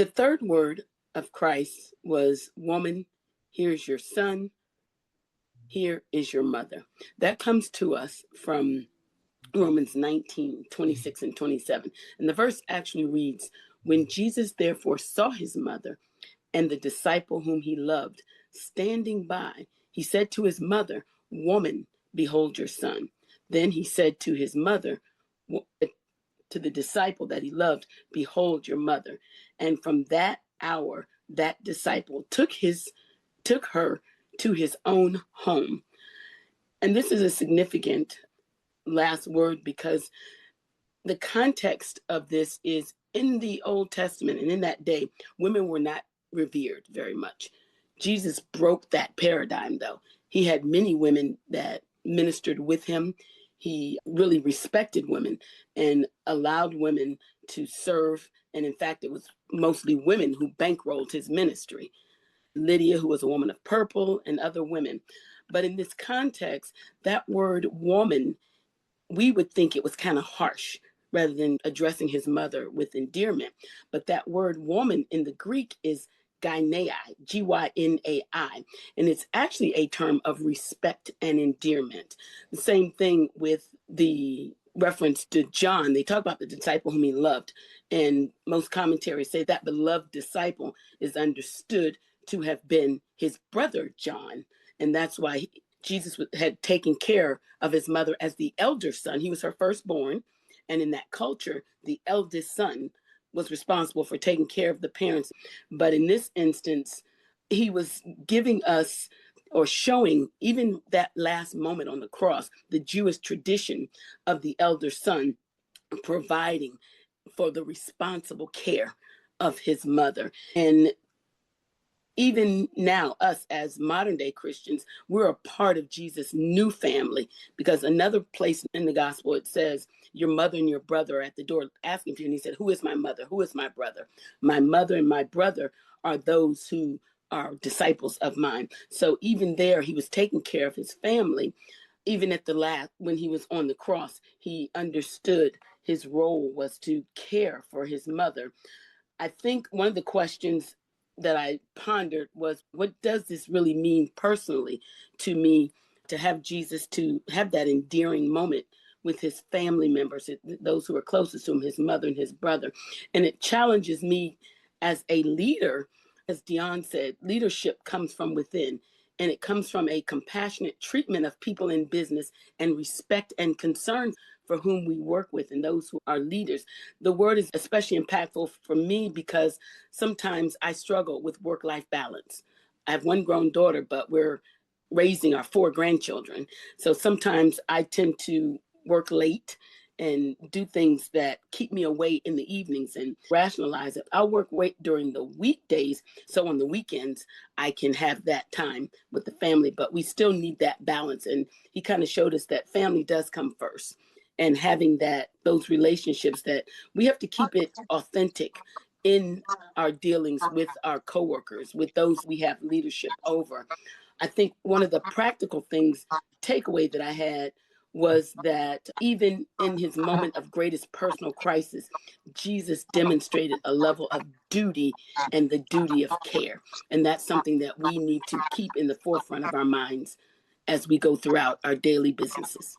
The third word of Christ was, woman, here's your son, here is your mother. That comes to us from Romans 19:26 and 27. And the verse actually reads, when Jesus therefore saw his mother and the disciple whom he loved standing by, he said to his mother, woman, behold your son. Then he said to his mother, to the disciple that he loved, behold your mother. And from that hour, that disciple took her to his own home. And this is a significant last word because the context of this is in the Old Testament and in that day, women were not revered very much. Jesus broke that paradigm, though. He had many women that ministered with him. He really respected women and allowed women to serve. And in fact, it was mostly women who bankrolled his ministry. Lydia, who was a woman of purple, and other women. But in this context, that word woman, we would think it was kind of harsh rather than addressing his mother with endearment. But that word woman in the Greek is gynai, G-Y-N-A-I. And it's actually a term of respect and endearment. The same thing with the reference to John. They talk about the disciple whom he loved. And most commentaries say that beloved disciple is understood to have been his brother John. And that's why Jesus had taken care of his mother as the elder son. He was her firstborn. And in that culture, the eldest son was responsible for taking care of the parents. But in this instance, he was giving us or showing, even that last moment on the cross, the Jewish tradition of the elder son providing for the responsible care of his mother. And even now, us as modern day Christians, we're a part of Jesus' new family, because another place in the gospel, it says, your mother and your brother are at the door asking for you. And he said, who is my mother? Who is my brother? My mother and my brother are those who are disciples of mine. So even there, he was taking care of his family. Even at the last, when he was on the cross, he understood his role was to care for his mother. I think one of the questions that I pondered was, what does this really mean personally to me, to have Jesus, to have that endearing moment with his family members, those who are closest to him, his mother and his brother. And it challenges me as a leader. As Dion said, leadership comes from within, and it comes from a compassionate treatment of people in business and respect and concern for whom we work with and those who are leaders. The word is especially impactful for me because sometimes I struggle with work-life balance. I have one grown daughter, but we're raising our 4 grandchildren. So sometimes I tend to work late and do things that keep me away in the evenings and rationalize it. I'll work late during the weekdays, so on the weekends, I can have that time with the family, but we still need that balance. And he kind of showed us that family does come first. And having those relationships, that we have to keep it authentic in our dealings with our coworkers, with those we have leadership over. I think one of the practical things, takeaway that I had, was that even in his moment of greatest personal crisis, Jesus demonstrated a level of duty and the duty of care. And that's something that we need to keep in the forefront of our minds as we go throughout our daily businesses.